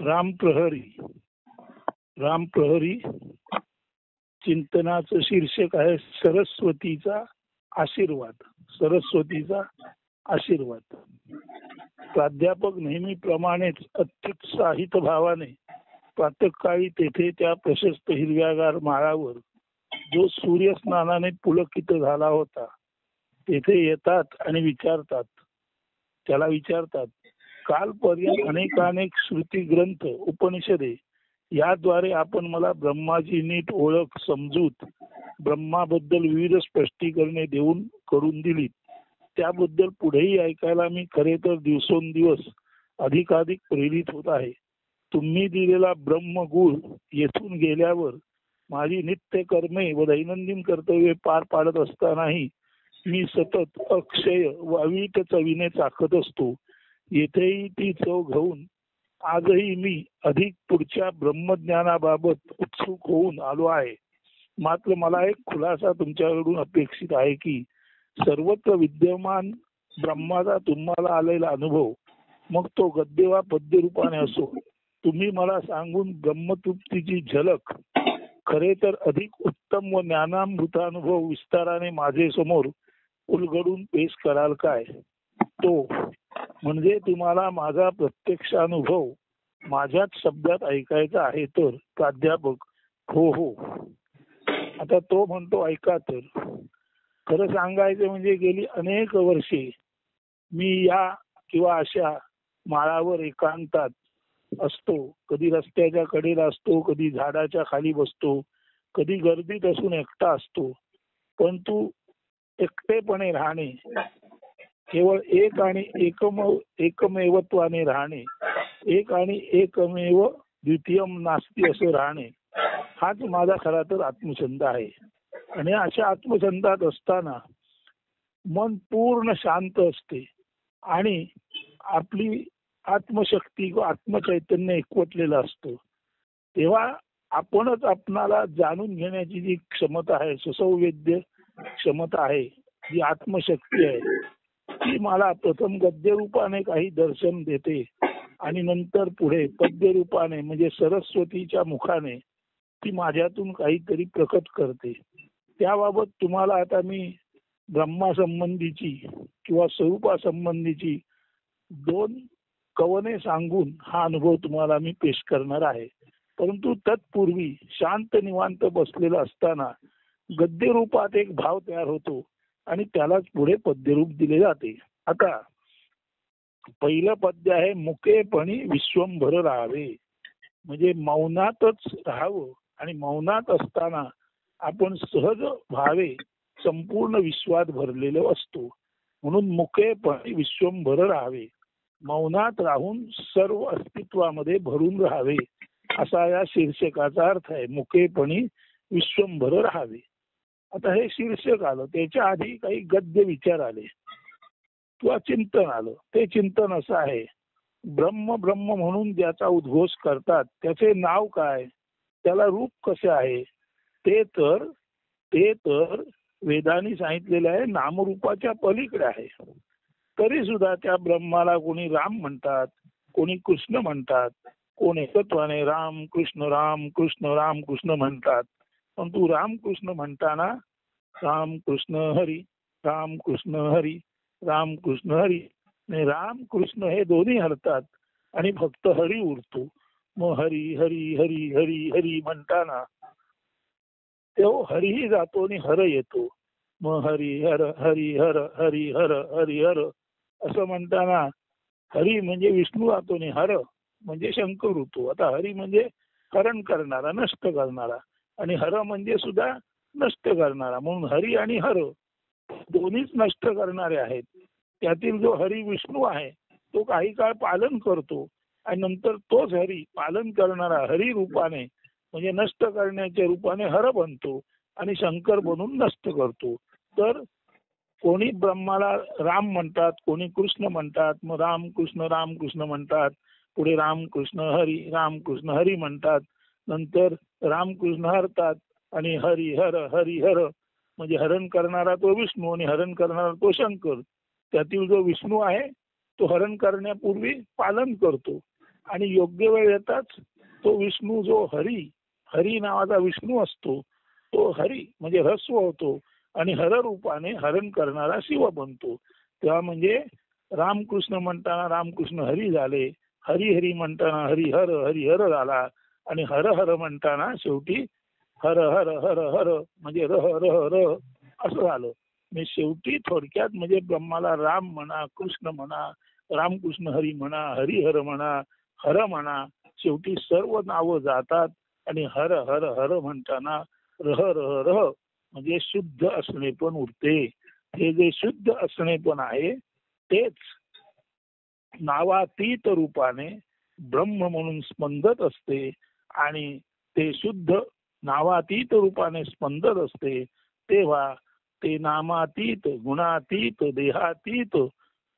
रामप्रहरी. रामप्रहरी चिंतनाचं शीर्षक आहे सरस्वतीचा आशीर्वाद. सरस्वतीचा आशीर्वाद. प्राध्यापक नेहमीप्रमाणेच अत्युत्साहित भावाने प्रातःकाळी तेथे त्या प्रशस्त हिरव्यागार माळावर जो सूर्यस्नानाने पुलकित झाला होता तेथे येतात आणि विचारतात. त्याला विचारतात, कालपर्यंत अनेकानेक श्रुती ग्रंथ उपनिषदे याद्वारे आपण मला ब्रह्माची नीट ओळख समजूत ब्रह्माबद्दल विविध स्पष्टीकरणे देऊन करून दिली. त्याबद्दल पुढेही ऐकायला मी खरे तर दिवसेंदिवस अधिकाधिक प्रेरित होत आहे. तुम्ही दिलेला ब्रह्मगुळ येथून गेल्यावर माझी नित्य कर्मे व दैनंदिन कर्तव्ये पार पाडत असतानाही मी सतत अक्षय व अवीट चवीने चाखत असतो. येथेही ती चव घेऊन आजही मी अधिक पुढच्या ब्रह्मज्ञानाबाबत उत्सुक होऊन आलो आहे. मात्र मला एक खुलासा तुमच्याकडून अपेक्षित आहे की सर्वत्र विद्यमान ब्रह्माचा तुम्हाला आलेला अनुभव, मग तो गद्य वा पद्य रूपाने असो, तुम्ही मला सांगून ब्रह्मतृप्तीची झलक खरे तर अधिक उत्तम व ज्ञानामृतानुभव विस्ताराने माझे समोर उलगडून पेश कराल काय? तो म्हणजे तुम्हाला माझा प्रत्यक्ष अनुभव माझ्याच शब्दात ऐकायचा आहे तर? प्राध्यापक, हो हो. आता तो म्हणतो, ऐका तर. खरं सांगायचं म्हणजे गेली अनेक वर्षे मी या किंवा अशा माळावर एकांतात असतो. कधी रस्त्याच्या कडेला असतो, कधी झाडाच्या खाली बसतो, कधी गर्दीत असून एकटा असतो. परंतु एकटेपणे राहणे, केवळ एक आणि एकमेवत्वाने राहणे, एक आणि एकमेव द्वितीयम नास्ती असं राहणे, हाच माझा खरा तर आत्मछंद आहे. आणि अशा आत्मछंदात असताना मन पूर्ण शांत असते आणि आपली आत्मशक्ती व आत्मचैतन्य एकवटलेलं असतं. तेव्हा आपणच आपणाला जाणून घेण्याची जी क्षमता आहे, सुसंवेद्य क्षमता आहे, जी आत्मशक्ती आहे, ती मला प्रथम गद्य रूपाने काही दर्शन देते आणि नंतर पुढे पद्य रूपाने म्हणजे सरस्वतीच्या मुखाने ती माझ्यातून काहीतरी प्रकट करते. त्याबाबत तुम्हाला आता मी ब्रह्मासंबंधीची किंवा स्वरूपासंबंधीची 2 कवने सांगून हा अनुभव तुम्हाला मी पेश करणार आहे. परंतु तत्पूर्वी शांत निवांत बसलेला असताना गद्य रूपात एक भाव तयार होतो आणि त्यालाच पुढे पद्यरूप दिले जाते. आता पहिलं पद्य आहे, मुकेपणी विश्वंभर राहावे. म्हणजे मौनातच राहावं आणि मौनात असताना आपण सहज व्हावे, संपूर्ण विश्वात भरलेलो असतो. म्हणून मुकेपणी विश्वंभर राहावे, मौनात राहून सर्व अस्तित्वामध्ये भरून राहावे, असा या शीर्षकाचा अर्थ आहे. मुकेपणी विश्वंभर राहावे. आता हे शीर्षक आलं, त्याच्या आधी काही गद्य विचार आले किंवा चिंतन आलं. ते चिंतन असं आहे, ब्रह्म ब्रह्म म्हणून ज्याचा उद्घोष करतात त्याचे नाव काय, त्याला रूप कसे आहे? ते तर वेदांनी सांगितलेलं आहे, नामरूपाच्या पलीकडे आहे. तरी सुद्धा त्या ब्रह्माला कोणी राम म्हणतात, कोणी कृष्ण म्हणतात, कोण एकत्वाने राम कृष्ण म्हणतात. परंतु रामकृष्ण म्हणताना रामकृष्ण हरी रामकृष्ण हरी रामकृष्ण हे दोन्ही हरतात आणि फक्त हरी उरतो. मग हरी हरी हरी हरी हरी म्हणताना तो हरीही जातो आणि हर येतो. मग हरी हर हरी हर हरी हर हरी हर असं म्हणताना हरी म्हणजे विष्णू जातो आणि हर म्हणजे शंकर होतो. आता हरी म्हणजे हरण करणारा, नष्ट करणारा, आणि हर म्हणजे सुद्धा नष्ट करणारा. म्हणून हरी आणि हर दोन्हीच नष्ट करणारे आहेत. त्यातील जो हरी विष्णू आहे तो काही काळ पालन करतो आणि नंतर तोच हरी पालन करणारा हरी रूपाने म्हणजे नष्ट करण्याच्या रूपाने हर बनतो आणि शंकर बनून नष्ट करतो. तर कोणी ब्रह्माला राम म्हणतात, कोणी कृष्ण म्हणतात, मग रामकृष्ण म्हणतात, पुढे रामकृष्ण हरी म्हणतात, नंतर रामकृष्ण हरतात आणि हरी हर म्हणजे हरण करणारा तो विष्णू आणि हरण करणारा तो शंकर. त्यातील जो विष्णू आहे तो हरण करण्यापूर्वी पालन करतो आणि योग्य वेळ येताच तो विष्णू जो हरी नावाचा विष्णू असतो तो हरी म्हणजे ह्रस्व होतो आणि हर रूपाने हरण करणारा शिव बनतो. तेव्हा म्हणजे रामकृष्ण म्हणताना रामकृष्ण हरी झाले, हरी हरी म्हणताना हरिहर झाला आणि हर हर म्हणताना शेवटी हर हर हर हर म्हणजे रह रह रह असं झालं. म्हणजे शेवटी थोडक्यात म्हणजे ब्रह्माला राम म्हणा, कृष्ण म्हणा, रामकृष्ण हरी म्हणा, हरिहर म्हणा, हर म्हणा, शेवटी सर्व नावं जातात आणि हर हर हर म्हणताना रह रह रह म्हणजे शुद्ध असणे पण उरते. हे जे शुद्ध असणे पण आहे तेच नावातीत रूपाने ब्रह्म म्हणून स्पंदत असते आणि ते शुद्ध नावातीत रूपाने स्पंदत असते. तेव्हा ते नामातीत, गुणातीत, देहातीत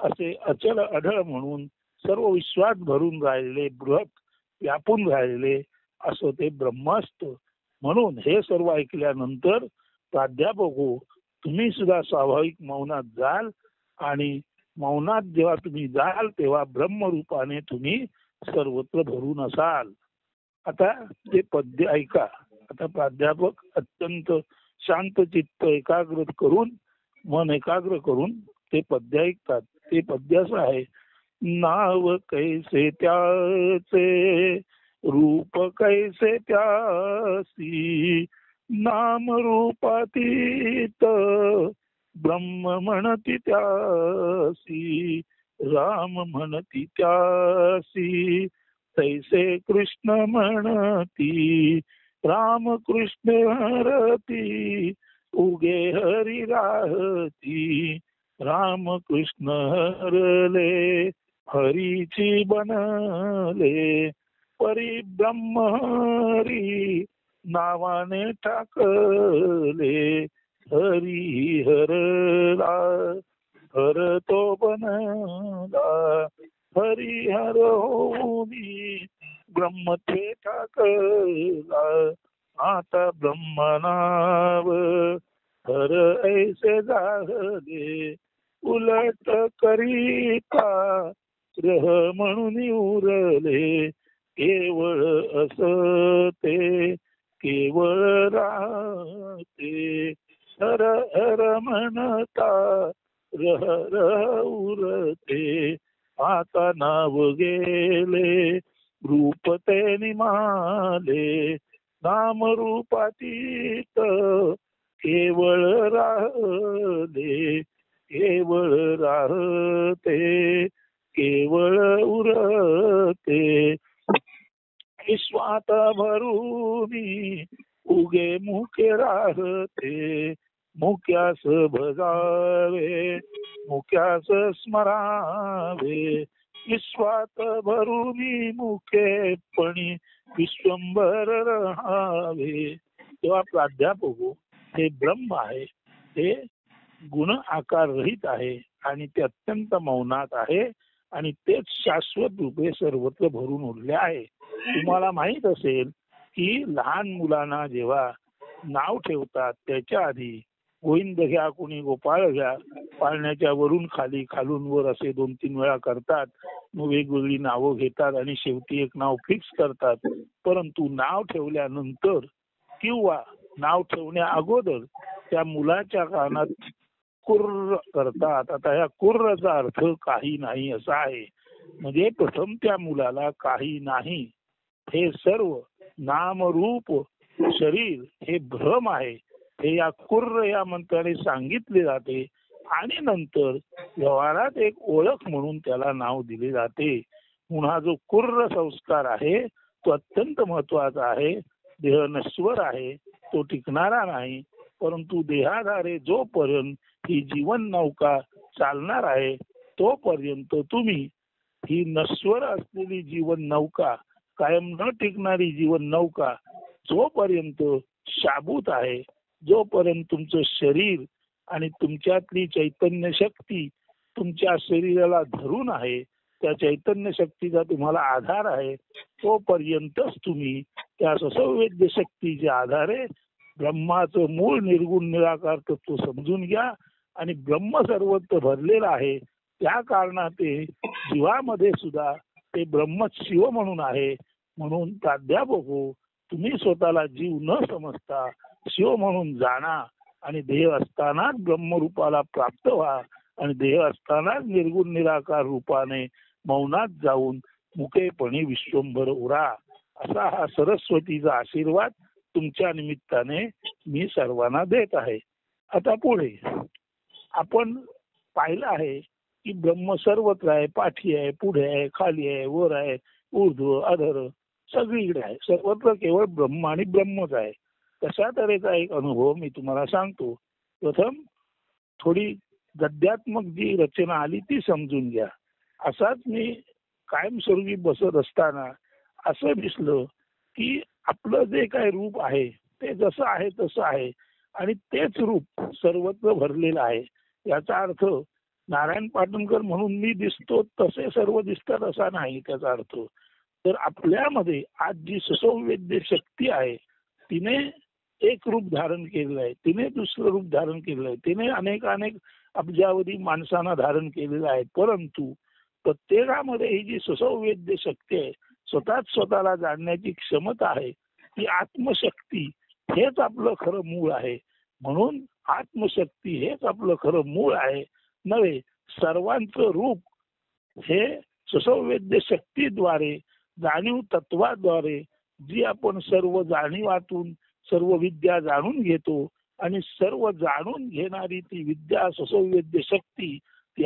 असे अचल अढळ म्हणून सर्व विश्वात भरून राहिलेले, बृहत व्यापून राहिलेले असं ते ब्रह्म असतं. म्हणून हे सर्व ऐकल्यानंतर प्राध्यापक हो, तुम्ही सुद्धा स्वाभाविक मौनात जाल आणि मौनात जेव्हा तुम्ही जाल तेव्हा ब्रह्मरूपाने तुम्ही सर्वत्र भरून असाल. आता ते पद्य ऐका. आता प्राध्यापक अत्यंत शांत चित्त एकाग्र करून, मन एकाग्र करून ते पद्य ऐकतात. ते पद्य असं आहे. नाव कैसे त्याचे रूप कैसे त्यासी, नाम रूपातीत ब्रह्म म्हणती त्यासी, राम म्हणती त्यासी, तैसे कृष्ण म्हणती, राम कृष्ण हरती, उगे हरी राहती, राम कृष्ण हरले, हरीची बनले, परिब्रह्म हरी नावाने टाकले, हरी हरला हर तो बनला, हरी हर होनी ब्रह्म ते टाकला, आता ब्रह्म नाव हर ऐसे झाले, उलट करीता ग्रह म्हणून उरले, केवळ असते केवळ राहते, हर हर म्हणता रह रह उरते, आता नाव गेले रूप ते निमाले, नाम रूपातीत केवळ राहले, केवळ राहते केवळ उरते, विश्वात भरूनी उगे मुखे राहते, मुक्यास भजावे मुक्यास स्मरावे, विश्वात भरूनी मुखेपणी विश्वंभर राहावे. तेव्हा प्राध्यापक हे ब्रह्म आहे, ते गुण आकार रहित आहे आणि ते अत्यंत मौनात आहे आणि तेच शाश्वत रूपे सर्वत्र भरून उरले आहे. तुम्हाला माहित असेल की लहान मुलांना जेव्हा नाव ठेवतात त्याच्या आधी गोविंद घ्या, कोणी गोपाळ घ्या, पाळण्याच्या वरून खाली खालून वर असे 2-3 वेळा करतात. मग वेगवेगळी नावं घेतात आणि शेवटी एक नाव फिक्स करतात. परंतु नाव ठेवल्यानंतर किंवा नाव ठेवण्या अगोदर त्या मुलाच्या कानात कुर्र करतात. आता ह्या कुर्रचा अर्थ काही नाही असा आहे. म्हणजे प्रथम त्या मुलाला काही नाही, हे सर्व नाम रूप शरीर हे भ्रम आहे, हे या कुर्र या मंत्राने सांगितले जाते आणि नंतर व्यवहारात एक ओळख म्हणून त्याला नाव दिले जाते. म्हणून हा जो कुर्र संस्कार आहे तो अत्यंत महत्वाचा आहे. देह नश्वर आहे, तो टिकणारा नाही, परंतु देहाधारे जोपर्यंत ही जीवन नौका चालणार आहे तोपर्यंत तुम्ही ही नश्वर असलेली जीवन नौका, कायम न टिकणारी जीवन नौका जोपर्यंत शाबूत आहे, जोपर्यंत तुमचं शरीर आणि तुमच्यातली चैतन्य शक्ती तुमच्या शरीराला धरून आहे, त्या चैतन्य शक्तीचा तुम्हाला आधार आहे, तोपर्यंतच तुम्ही त्या ससंवेद्य शक्तीच्या आधारे ब्रह्माचं मूळ निर्गुण निराकार तत्व समजून घ्या आणि ब्रह्म सर्वत्र भरलेला आहे. त्या कारणाते जीवामध्ये सुद्धा ते ब्रह्मच शिव म्हणून आहे. म्हणून प्राध्यापक हो, तुम्ही स्वतःला जीव न समजता शिव म्हणून जाणा आणि देह असतानाच ब्रह्मरूपाला प्राप्त व्हा आणि देह असतानाच निर्गुण निराकार रूपाने मौनात जाऊन मुकेपणी विश्वंभर उरा. असा हा सरस्वतीचा आशीर्वाद तुमच्या निमित्ताने मी सर्वांना देत आहे. आता पुढे आपण पाहिलं आहे की ब्रह्म सर्वत्र आहे, पाठी आहे, पुढे आहे, खाली आहे, वर आहे, ऊर्ध्व अधर सगळीकडे आहे. सर्वत्र केवळ ब्रह्म आणि ब्रह्मच आहे. तशा तऱ्हेचा एक अनुभव मी तुम्हाला सांगतो. प्रथम थोडी गद्यात्मक जी रचना आली ती समजून घ्या. असाच मी कायमस्वरूपी बसत असताना असं दिसलं की आपलं जे काही रूप आहे ते जसं आहे तसं आहे आणि तेच रूप सर्वत्र भरलेलं आहे. याचा अर्थ नारायण पाटणकर म्हणून मी दिसतो तसे सर्व दिसतात असा नाही त्याचा अर्थ. तर आपल्यामध्ये आज जी सुसंवेद्य शक्ती आहे तिने एक रूप धारण केलेलं आहे, तिने दुसरं रूप धारण केलेलं आहे, तिने अनेक अब्जावधी माणसांना धारण केलेलं आहे. परंतु प्रत्येकामध्ये ही जी सुसंवेद्य शक्ती आहे, स्वतःला जाणण्याची क्षमता आहे, ती आत्मशक्ती हेच आपलं खरं मूळ आहे. म्हणून आत्मशक्ती हेच आपलं खरं मूळ आहे नव्हे. सर्वांचं रूप हे सुसंवेद्य शक्तीद्वारे, जाणीव तत्वाद्वारे जी आपण सर्व जाणीवातून सर्व विद्या जाणून घेतो आणि सर्व जाणून घेणारी ती विद्या सुसंवेद्य शक्ती, ती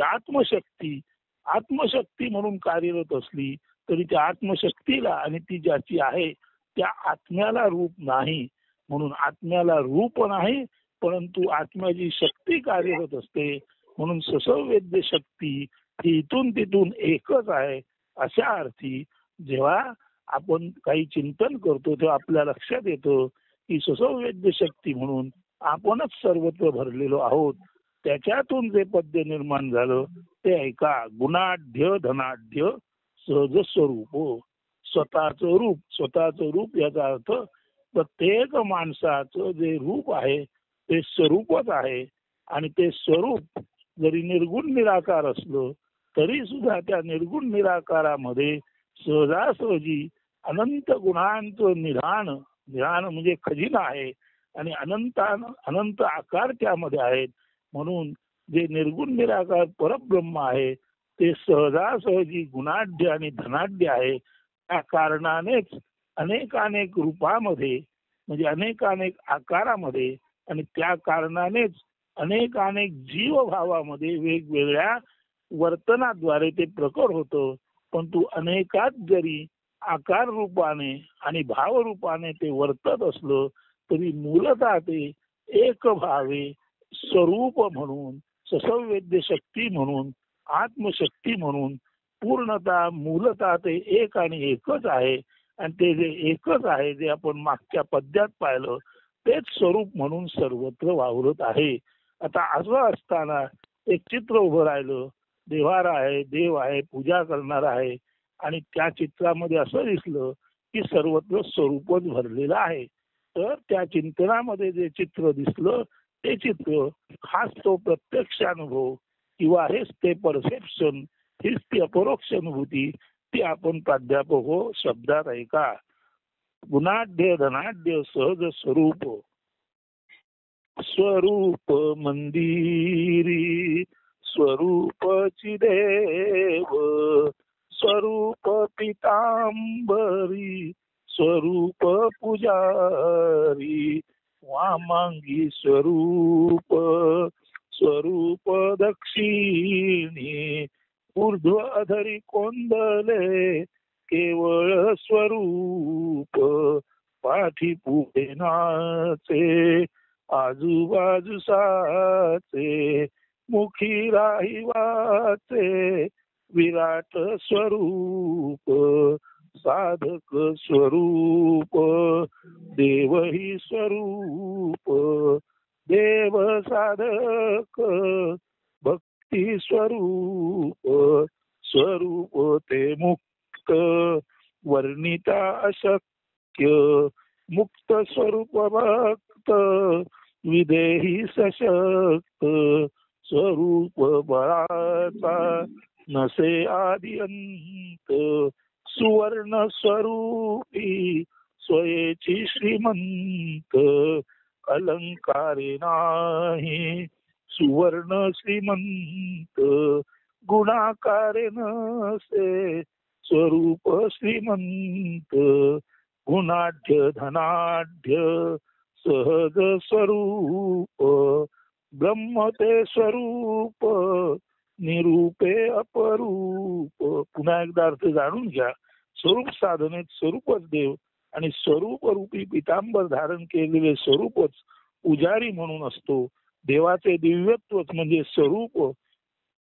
आत्मशक्ती म्हणून कार्यरत असली तरी त्या आत्मशक्तीला आणि ती ज्याची आहे त्या आत्म्याला रूप नाही. म्हणून आत्म्याला रूप नाही, परंतु आत्म्याची शक्ती कार्यरत असते. म्हणून सुसंवेद्य शक्ती ही इथून तिथून एकच आहे. अशा अर्थी जेव्हा आपण काही चिंतन करतो तेव्हा आपल्या लक्षात येतं की सुसंवेद्य शक्ती म्हणून आपणच सर्वत्र भरलेलो आहोत. त्याच्यातून जे पद्य निर्माण झालं ते ऐका. गुणाढ्य धनाढ्य सहज स्वरूप. स्वतःचं रूप याचा अर्थ प्रत्येक माणसाचं जे रूप आहे ते स्वरूपच आहे आणि ते स्वरूप जरी निर्गुण निराकार असलं तरी सुद्धा त्या निर्गुण निराकारामध्ये सहजासहजी अनंत गुणांचं निधान म्हणजे खजिना आहे आणि अनंत आकार त्यामध्ये आहेत. म्हणून जे निर्गुण निराकार परब्रह्म आहे ते सहजासहजी गुणाढ्य आणि धनाढ्य आहे. त्या कारणानेच अनेक रूपामध्ये म्हणजे अनेक आकारामध्ये आणि त्या कारणानेच अनेक जीवभावामध्ये वेगवेगळ्या वर्तनाद्वारे ते प्रकट होतं. परंतु अनेकात जरी आकार रूपाने आणि भाव रूपाने ते वर्तत असलं तरी मूलतः ते एक भावे स्वरूप म्हणून, सुसंवेद्य शक्ती म्हणून, आत्मशक्ती म्हणून पूर्णतः मूलतः ते एक आणि एकच आहे. आणि ते जे एकच आहे जे आपण मागच्या पद्यात पाहिलं तेच स्वरूप म्हणून सर्वत्र वावरत आहे. आता असं असताना एक चित्र उभं राहिलं, देव्हारा आहे, देव आहे, पूजा करणार आहे आणि त्या चित्रामध्ये असं दिसलं की सर्वत्र स्वरूपच भरलेलं आहे. तर त्या चिंतनामध्ये जे चित्र दिसलं ते चित्र हाच तो प्रत्यक्ष अनुभव किंवा हेच ते परसेप्शन, हीच ती अपरोक्ष अनुभूती, ती आपण प्राध्यापक हो शब्दात ऐका. गुणाढ्य धनाढ्य सहज स्वरूप. स्वरूप मंदिरी स्वरूपची देव, स्वरूप पितांबरी स्वरूप पुजारी, वामांगी स्वरूप दक्षिणी, ऊर्ध्व अधरी कोंदले केवळ स्वरूप, पाठी पुढे नाचे आजूबाजू साचे, मुखी राही वाचे विराट स्वरूप, साधक स्वरूप देवही स्वरूप, देव साधक भक्ती स्वरूप, स्वरूप ते मुक्त वर्णिता अशक्य, मुक्त स्वरूप भक्त विदेही सशक्त, स्वरूप बळाचा नसे आदि अंत सुवर्ण स्वरूपी स्वयेची श्रीमंत अलंकारे नाही सुवर्ण श्रीमंत गुणाकारे नसे स्वरूप श्रीमंत गुणाढ्य धनाढ्य सहज स्वरूप ब्रह्म ते स्वरूप निरूपे अपरूप. पुन्हा एकदा अर्थ जाणून घ्या. स्वरूप साधनेत स्वरूपच देव आणि स्वरूप रूपी पितांबर धारण केलेले स्वरूपच पुजारी म्हणून असतो. देवाचे दिव्यत्वच म्हणजे स्वरूप,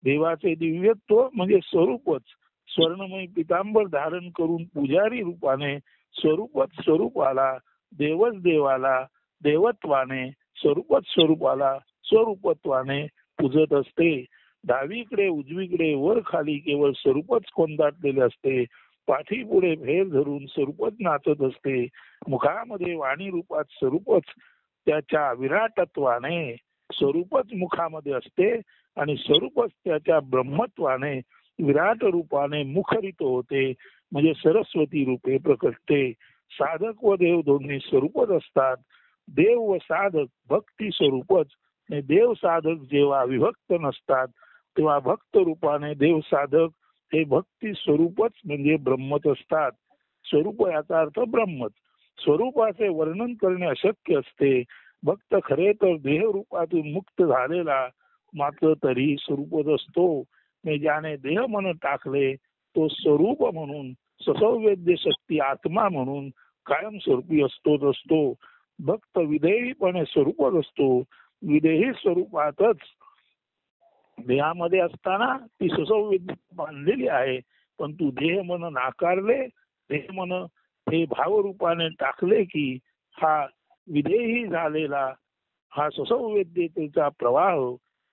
देवाचे दिव्यत्व म्हणजे स्वरूपच. स्वर्णमय पितांबर धारण करून पुजारी रूपाने स्वरूपच स्वरूपाला, देवच देवाला देवत्वाने, स्वरूपच स्वरूपाला स्वरूपत्वाने पूजत असते. डावीकडे उजवीकडे वर खाली केवळ स्वरूपच कोंदाटलेले असते. पाठी पुढे भेर धरून स्वरूपच नाचत असते. मुखामध्ये वाणी रूपात स्वरूपच त्याच्या विराटत्वाने स्वरूपच मुखामध्ये असते आणि स्वरूपच त्याच्या ब्रह्मत्वाने विराट रूपाने मुखरित होते, म्हणजे सरस्वती रूपे प्रकटते. साधक व देव दोन्ही स्वरूपच असतात. देव व साधक भक्ती स्वरूपच. देव साधक जेव्हा विभक्त नसतात तेव्हा भक्त रूपाने देव साधक हे भक्ती स्वरूपच म्हणजे ब्रह्मच असतात. स्वरूप याचा अर्थ ब्रह्मच. स्वरूपाचे वर्णन करणे अशक्य असते. भक्त खरे तर देह रूपातून मुक्त झालेला मात्र तरी स्वरूपच असतो. ज्याने देह मन टाकले तो स्वरूप म्हणून ससंवेद्य शक्ती आत्मा म्हणून कायमस्वरूपी असतोच असतो. भक्त विधेयीपणे स्वरूपच असतो. विदेही स्वरूपातच देहामध्ये असताना ती सुसंवेद बांधलेली आहे, पण तू देह मन नाकारले, देह मन हे भावरूपाने टाकले की हा विदेही झालेला हा सुसंवेद्यतेचा प्रवाह,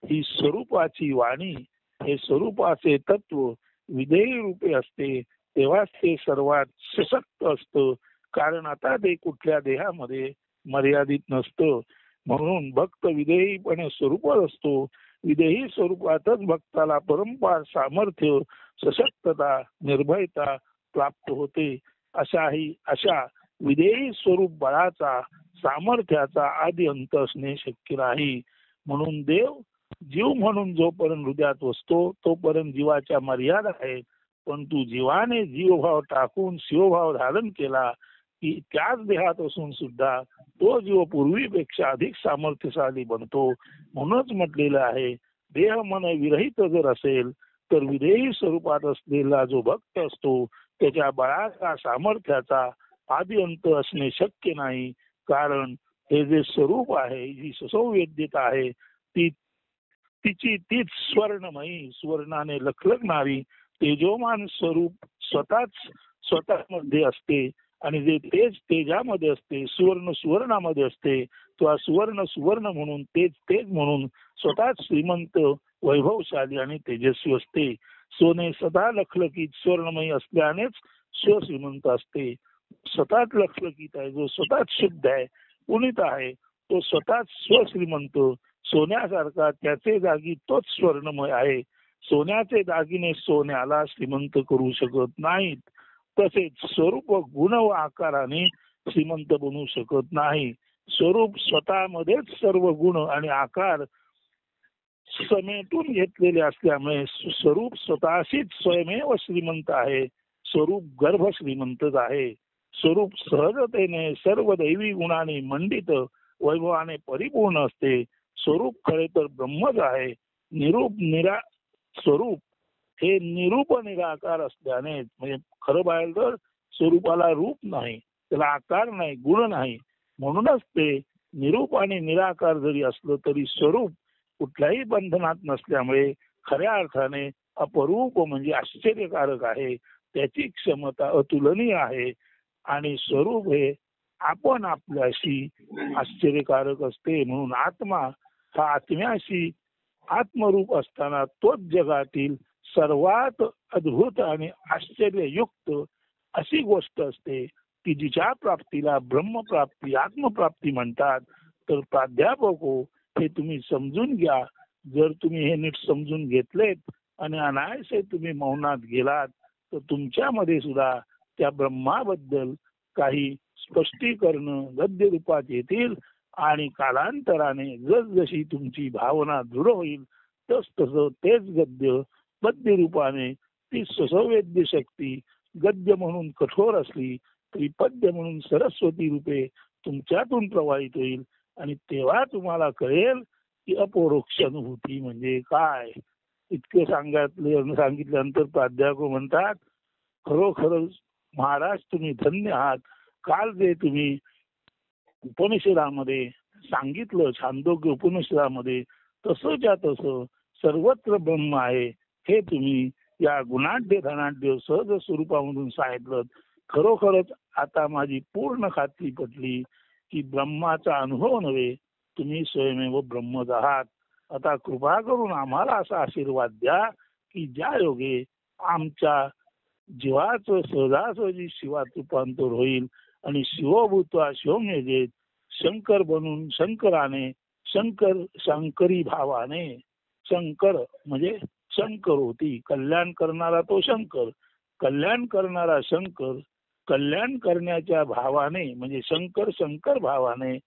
ही स्वरूपाची वाणी, हे स्वरूपाचे तत्व विदेही रूपे असते. तेव्हाच ते सर्वात सशक्त असतं, कारण आता ते कुठल्या देहामध्ये मर्यादित नसतं. म्हणून भक्त विदेहीपणे स्वरूपच असतो. विदेही स्वरूपातच भक्ताला परंपार सामर्थ्य, सशक्तता, निर्भयता प्राप्त होते. अशा विदेही स्वरूप बळाचा, सामर्थ्याचा आदी अंत असणे शक्य नाही. म्हणून देव जीव म्हणून जोपर्यंत हृदयात असतो तोपर्यंत जीवाच्या मर्यादा आहेत. परंतु जीवाने जीवभाव टाकून शिवभाव धारण केला की त्याच देहात असून सुद्धा तो जीव पूर्वीपेक्षा अधिक सामर्थ्यशाली बनतो. म्हणूनच म्हटलेलं आहे, देह मन विरहित जर असेल तर विदेही स्वरूपात असलेला जो भक्त असतो त्याच्या बळाचा, सामर्थ्याचा आदी अंत असणे शक्य नाही. कारण हे जे स्वरूप आहे, जी सुसंवेद्यता आहे, तीच स्वर्णमयी, सुवर्णाने लखलखणारी तेजोमान स्वरूप स्वतःमध्ये असते. आणि जे तेज तेजामध्ये असते, सुवर्ण सुवर्णामध्ये असते, किंवा सुवर्ण म्हणून तेज म्हणून स्वतःच श्रीमंत, वैभवशाली आणि तेजस्वी असते. सोने सदा लखलखीत स्वर्णमयी असल्यानेच स्वश्रीमंत असते. स्वतःच लखलखीत आहे, जो स्वतःच शुद्ध आहे, पुनीत आहे, तो स्वतःच स्वश्रीमंत सोन्यासारखा त्याचे जागी तोच स्वर्णमय आहे. सोन्याचे दागिने सोन्याला श्रीमंत करू शकत नाहीत. तसेच स्वरूप गुण व आकाराने श्रीमंत बनू शकत नाही. स्वरूप स्वतःमध्येच सर्व गुण आणि आकार समेटून घेतलेले असल्यामुळे स्वरूप स्वतःशीच स्वयमेव श्रीमंत आहे. स्वरूप गर्भ श्रीमंतच आहे. स्वरूप सहजतेने सर्व दैवी गुणाने मंडित, वैभवाने परिपूर्ण असते. स्वरूप खरे तर ब्रह्मच आहे. स्वरूप हे निरूप निराकार असल्याने, म्हणजे खरं पाहिलं तर स्वरूपाला रूप नाही, त्याला आकार नाही, गुण नाही. म्हणूनच ते निरूप आणि निराकार जरी असलं तरी स्वरूप कुठल्याही बंधनात नसल्यामुळे खऱ्या अर्थाने अपरूप म्हणजे आश्चर्यकारक आहे. त्याची क्षमता अतुलनीय आहे. आणि स्वरूप हे आपण आपल्याशी आश्चर्यकारक असते. म्हणून आत्मा हा आत्म्याशी आत्मरूप असताना तोच जगातील सर्वात अद्भुत आणि आश्चर्ययुक्त अशी गोष्ट असते की जिच्या प्राप्तीला ब्रह्मप्राप्ती, आत्मप्राप्ती म्हणतात. तर प्राध्यापक हो, हे तुम्ही समजून घ्या. जर तुम्ही हे नीट समजून घेतलेत आणि अनायसे तुम्ही मौनात गेलात तर तुमच्यामध्ये सुद्धा त्या ब्रह्माबद्दल काही स्पष्टीकरण गद्य रूपात येतील आणि कालांतराने जसजशी तुमची भावना दृढ होईल तस तसं तेच गद्य पद्य रूपाने ती सुसंवेद्य शक्ती गद्य म्हणून कठोर असली तरी पद्य म्हणून सरस्वती रूपे तुमच्यातून प्रवाहित होईल आणि तेव्हा तुम्हाला कळेल की अपरोक्ष अनुभूती म्हणजे काय. इतके सांगितल्यानंतर प्राध्यापक म्हणतात, खरोखरच महाराज तुम्ही धन्य आहात. काल जे तुम्ही उपनिषदामध्ये सांगितलं, छांदोग्य उपनिषदामध्ये तसंच्या तसं सर्वत्र ब्रह्म आहे हे तुम्ही या गुणाढ्य धनाढ्य सहज स्वरूपामधून सांगितलं. खरोखरच आता माझी पूर्ण खात्री पटली की ब्रह्माचा अनुभव नव्हे, तुम्ही स्वयमेव ब्रह्मच आहात. आता कृपा करून आम्हाला असा आशीर्वाद द्या की ज्या योगे आमच्या जीवाचं सहजासहजी शिवात रूपांतर होईल आणि शिवभूत्वा शिवमेजेत शंकर बनून शंकराने शंकरी भावाने शंकर म्हणजे शंकर होती, कल्याण करणारा तो शंकर, कल्याण करणारा शंकर कल्याण करण्याच्या भावाने म्हणजे शंकर भावाने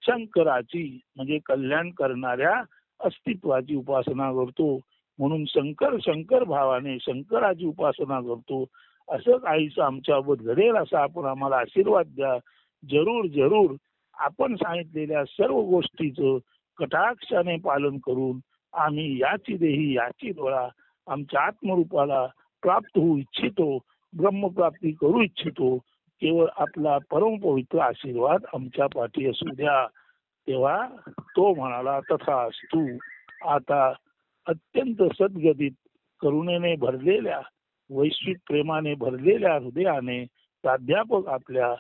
शंकराची म्हणजे कल्याण करणाऱ्या अस्तित्वाची उपासना करतो. म्हणून शंकर भावाने शंकराची उपासना करतो. असं काहीच आमच्याबद्दल घडेल असा आपण आम्हाला आशीर्वाद द्या. जरूर आपण सांगितलेल्या सर्व गोष्टीचं कटाक्षाने पालन करून आम्ही याची देही याची डोळा आमच्या आत्मरूपाला प्राप्त होऊ इच्छितो, ब्रह्मप्राप्ती करू इच्छितो. केवळ आपला परमपवित्र आशीर्वाद आमच्या पाठी असू द्या. तेव्हा तो म्हणाला, तथास्तु. आता अत्यंत सद्गतीत करुणेने भरलेल्या वैश्विक प्रेमाने भरलेल्या हृदयाने प्राध्यापक आपल्या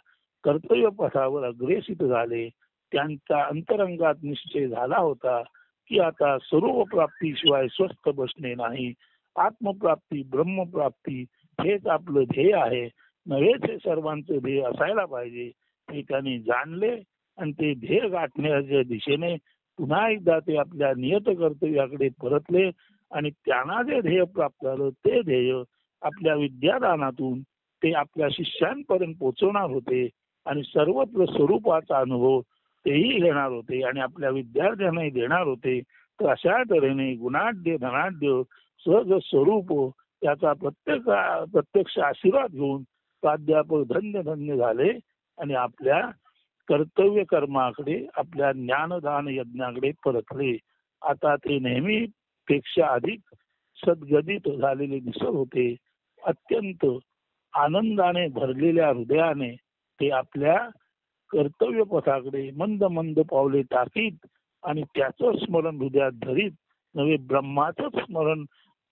कर्तव्य पथावर अग्रेसित झाले. त्यांचा अंतरंगात निश्चय झाला होता की आता स्वरूप प्राप्तीशिवाय स्वस्थ बसणे नाही. आत्मप्राप्ती ब्रह्मप्राप्ती हेच आपलं ध्येय आहे, नव्हेच हे सर्वांचं ध्येय असायला पाहिजे हे त्यांनी जाणले आणि ते ध्येय गाठण्याच्या दिशेने पुन्हा एकदा ते आपल्या नियत कर्तव्याकडे परतले आणि त्यांना जे ध्येय प्राप्त झालं ते ध्येय आपल्या विद्यादानातून ते आपल्या शिष्यांपर्यंत पोहोचवणार होते आणि सर्वत्र स्वरूपाचा अनुभव तेही घेणार होते आणि आपल्या विद्यार्थ्यांनाही देणार होते. तर अशा तऱ्हेने गुणाढ्य धनाढ्य सहज स्वरूप याचा प्रत्यक्ष आशीर्वाद घेऊन प्राध्यापक धन्य झाले आणि आपल्या कर्तव्य कर्माकडे आपल्या ज्ञानदान यज्ञाकडे परतले. आता ते नेहमीपेक्षा अधिक सद्गदित झालेले दिसत होते. अत्यंत आनंदाने भरलेल्या हृदयाने ते आपल्या कर्तव्य पथाकडे मंद पावले टाकीत आणि त्याचं स्मरण हृदयात धरीत नव्हे ब्रह्माचंच स्मरण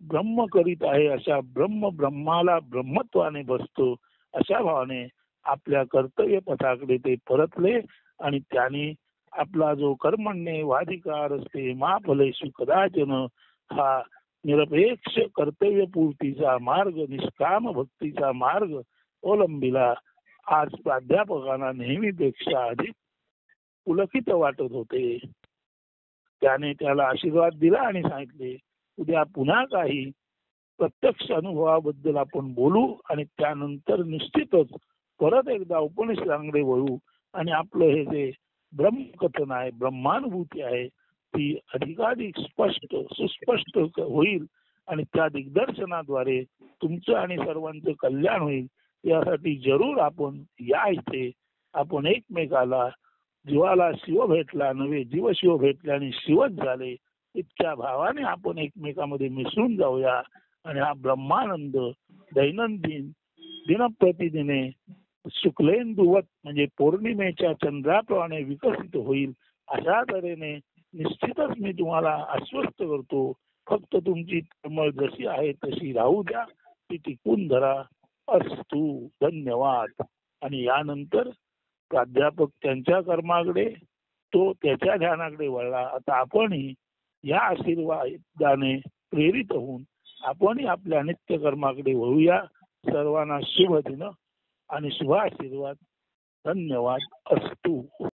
ब्रह्म करीत आहे अशा ब्रह्माला ब्रह्मत्वाने बसतो अशा भावाने आपल्या कर्तव्य पथाकडे ते परतले आणि त्यांनी आपला जो कर्मण्ये वाधिकार असते मा फलेषु कदाचन हा निरपेक्ष कर्तव्यपूर्तीचा मार्ग निष्काम भक्तीचा मार्ग अवलंबिला. आज प्राध्यापकांना नेहमीपेक्षा अधिक पुलकित वाटत होते. त्याने त्याला आशीर्वाद दिला आणि सांगितले, उद्या पुन्हा काही प्रत्यक्ष अनुभवाबद्दल आपण बोलू आणि त्यानंतर निश्चितच परत एकदा उपनिषदांकडे वळू आणि आपलं हे जे ब्रह्मकथन आहे ब्रह्मानुभूती आहे ती अधिकाधिक सुस्पष्ट होईल आणि त्या दिग्दर्शनाद्वारे तुमचं आणि सर्वांचं कल्याण होईल. यासाठी जरूर आपण या इथे आपण एकमेकाला जीवाला शिव भेटला नव्हे जीव शिव भेटले आणि शिवच झाले इतक्या भावाने आपण एकमेकामध्ये मिसळून जाऊया आणि हा ब्रह्मानंद दैनंदिन दिनप्रतिदिने शुक्लेंदुवत म्हणजे पौर्णिमेच्या चंद्राप्रमाणे विकसित होईल. अशा तऱ्हेने निश्चितच मी तुम्हाला आश्वस्त करतो. फक्त तुमची तळमळ जशी आहे तशी राहू द्या, ती टिकून धरा. अस्तु. धन्यवाद. आणि यानंतर प्राध्यापक त्यांच्या कर्माकडे तो त्याच्या ध्यानाकडे वळला. आता आपणही या आशीर्वादाने प्रेरित होऊन आपणही आपल्या नित्य कर्माकडे वळूया. सर्वांना शुभ दिन आणि शुभ आशीर्वाद. धन्यवाद. अस्तु.